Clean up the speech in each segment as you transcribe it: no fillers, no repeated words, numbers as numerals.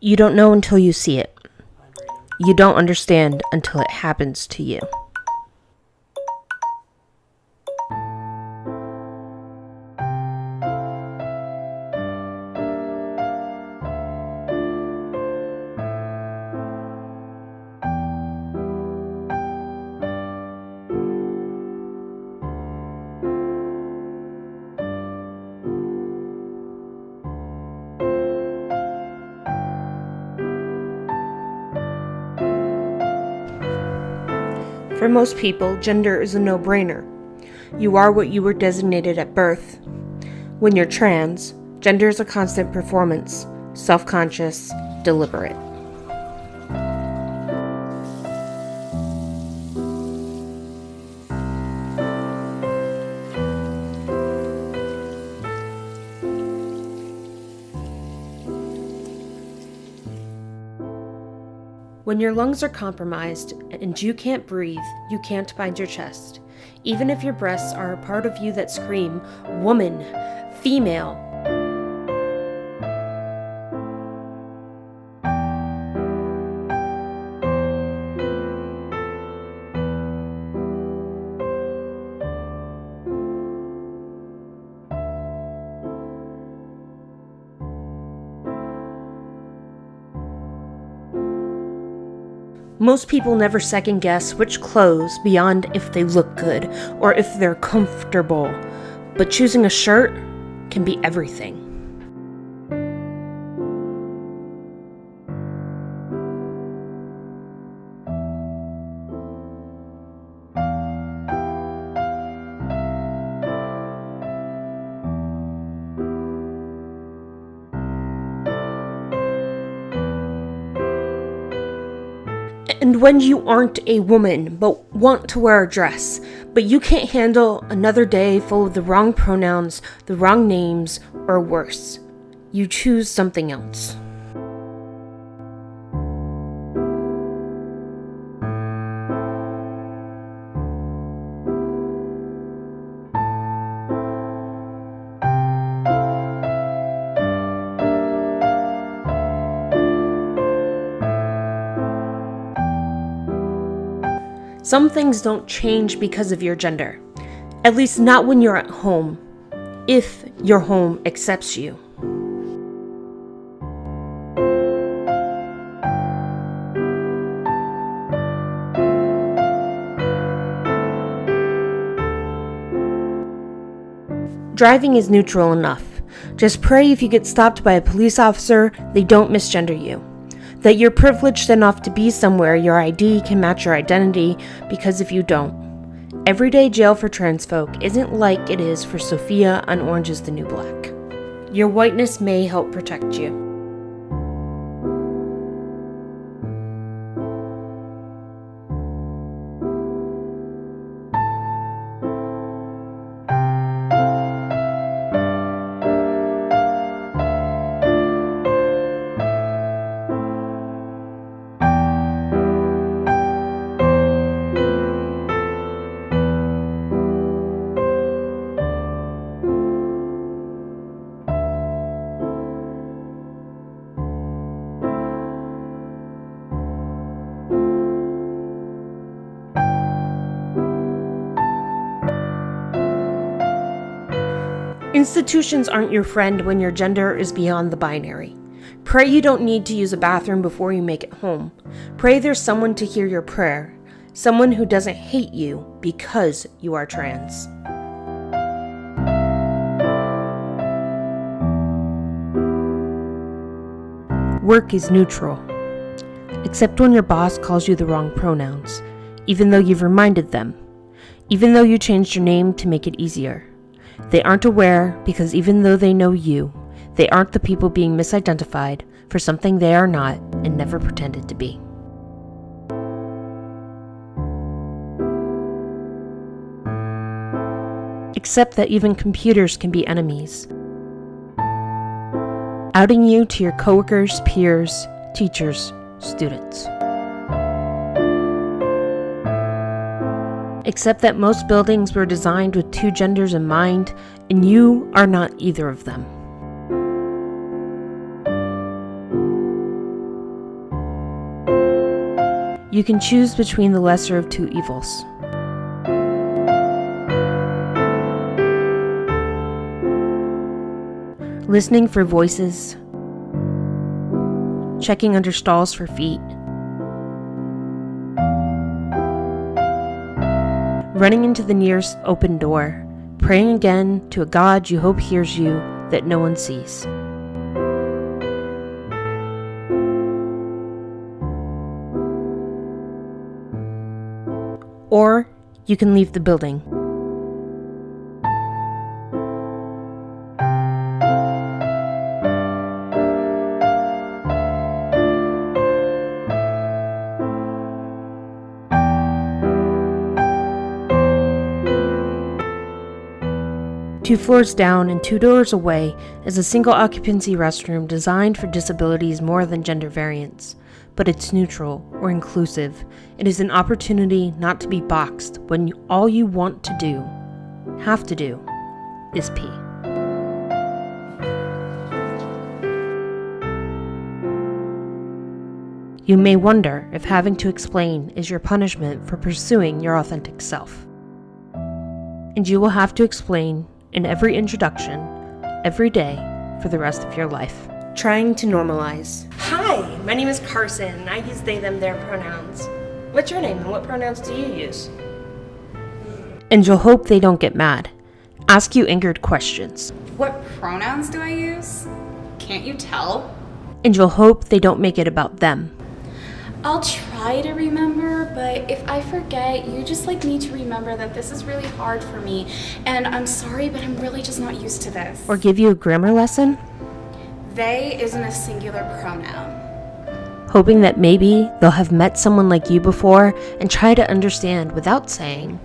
You don't know until you see it. You don't understand until it happens to you. For most people, gender is a no-brainer. You are what you were designated at birth. When you're trans, gender is a constant performance, self-conscious, deliberate. When your lungs are compromised and you can't breathe, you can't bind your chest. Even if your breasts are a part of you that scream, woman, female. Most people never second guess which clothes beyond if they look good or if they're comfortable, but choosing a shirt can be everything. And when you aren't a woman but want to wear a dress, but you can't handle another day full of the wrong pronouns, the wrong names, or worse, you choose something else. Some things don't change because of your gender, at least not when you're at home, if your home accepts you. Driving is neutral enough. Just pray if you get stopped by a police officer, they don't misgender you. That you're privileged enough to be somewhere your ID can match your identity, because if you don't, everyday jail for trans folk isn't like it is for Sophia on Orange is the New Black. Your whiteness may help protect you. Institutions aren't your friend when your gender is beyond the binary. Pray you don't need to use a bathroom before you make it home. Pray there's someone to hear your prayer, someone who doesn't hate you because you are trans. Work is neutral, except when your boss calls you the wrong pronouns, even though you've reminded them, even though you changed your name to make it easier. They aren't aware because even though they know you, they aren't the people being misidentified for something they are not and never pretended to be. Except that even computers can be enemies. Outing you to your coworkers, peers, teachers, students. Except that most buildings were designed with two genders in mind, and you are not either of them. You can choose between the lesser of two evils. Listening for voices, checking under stalls for feet, running into the nearest open door, praying again to a God you hope hears you that no one sees. Or you can leave the building. Two floors down and 2 doors away is a single occupancy restroom designed for disabilities more than gender variance, but it's neutral or inclusive. It is an opportunity not to be boxed when all you want to do, have to do, is pee. You may wonder if having to explain is your punishment for pursuing your authentic self. And you will have to explain in every introduction, every day, for the rest of your life. Trying to normalize. Hi, my name is Carson. I use they, them, their pronouns. What's your name and what pronouns do you use? And you'll hope they don't get mad. Ask you angered questions. What pronouns do I use? Can't you tell? And you'll hope they don't make it about them. I'll try to remember, but if I forget, you just need to remember that this is really hard for me, and I'm sorry, but I'm really just not used to this. Or give you a grammar lesson. They isn't a singular pronoun. Hoping that maybe they'll have met someone like you before and try to understand without saying,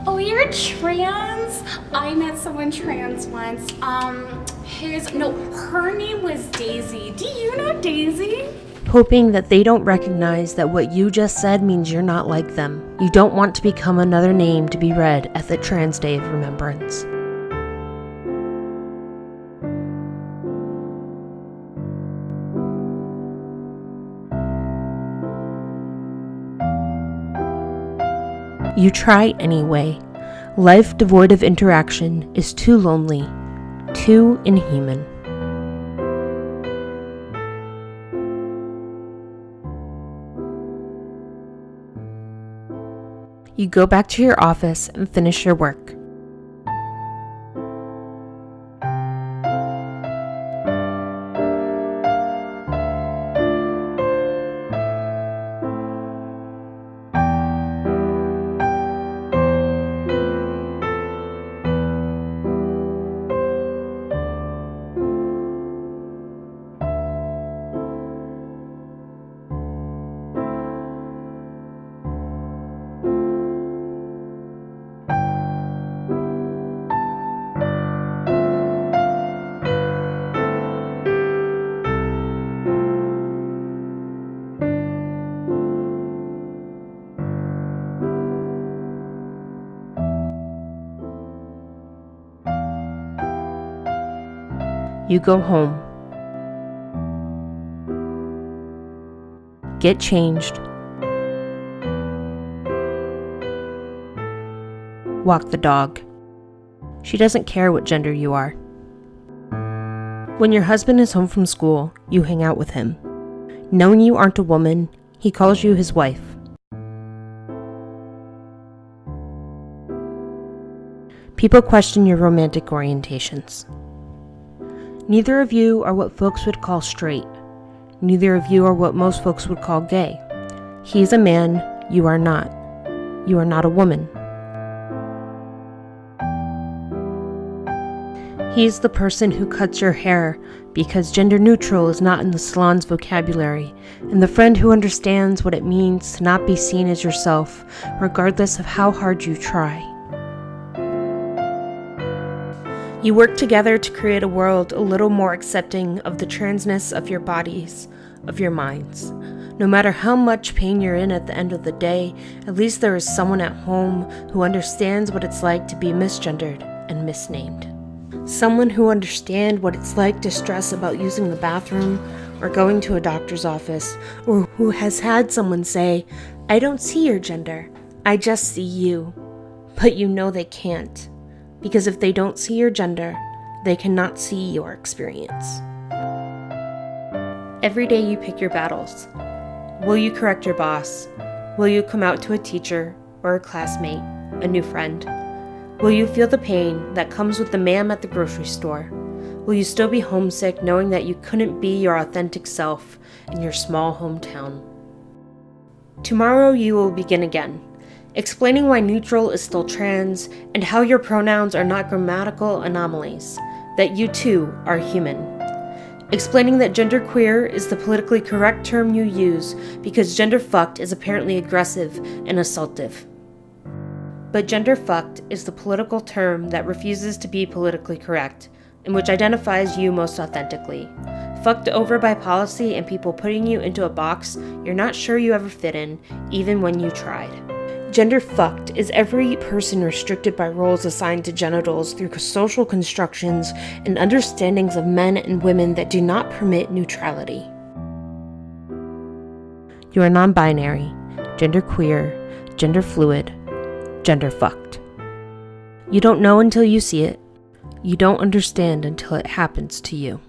Oh, you're trans? I met someone trans once. Her name was Daisy. Do you know Daisy? hoping that they don't recognize that what you just said means you're not like them. You don't want to become another name to be read at the Trans Day of Remembrance. You try anyway. Life devoid of interaction is too lonely, too inhuman. You go back to your office and finish your work. You go home. Get changed. Walk the dog. She doesn't care what gender you are. When your husband is home from school, you hang out with him. Knowing you aren't a woman, he calls you his wife. People question your romantic orientations. Neither of you are what folks would call straight. Neither of you are what most folks would call gay. He's a man, you are not. You are not a woman. He's the person who cuts your hair because gender neutral is not in the salon's vocabulary, and the friend who understands what it means to not be seen as yourself, regardless of how hard you try. You work together to create a world a little more accepting of the transness of your bodies, of your minds. No matter how much pain you're in at the end of the day, at least there is someone at home who understands what it's like to be misgendered and misnamed. Someone who understands what it's like to stress about using the bathroom or going to a doctor's office, or who has had someone say, I don't see your gender, I just see you. But you know they can't, because if they don't see your gender, they cannot see your experience. Every day you pick your battles. Will you correct your boss? Will you come out to a teacher or a classmate, a new friend? Will you feel the pain that comes with the ma'am at the grocery store? Will you still be homesick knowing that you couldn't be your authentic self in your small hometown? Tomorrow you will begin again, explaining why neutral is still trans and how your pronouns are not grammatical anomalies, that you too are human. Explaining that genderqueer is the politically correct term you use because genderfucked is apparently aggressive and assaultive. But genderfucked is the political term that refuses to be politically correct and which identifies you most authentically. Fucked over by policy and people putting you into a box you're not sure you ever fit in, even when you tried. GenderFxcked is every person restricted by roles assigned to genitals through social constructions and understandings of men and women that do not permit neutrality. You are non-binary, genderqueer, genderfluid, genderfucked. You don't know until you see it. You don't understand until it happens to you.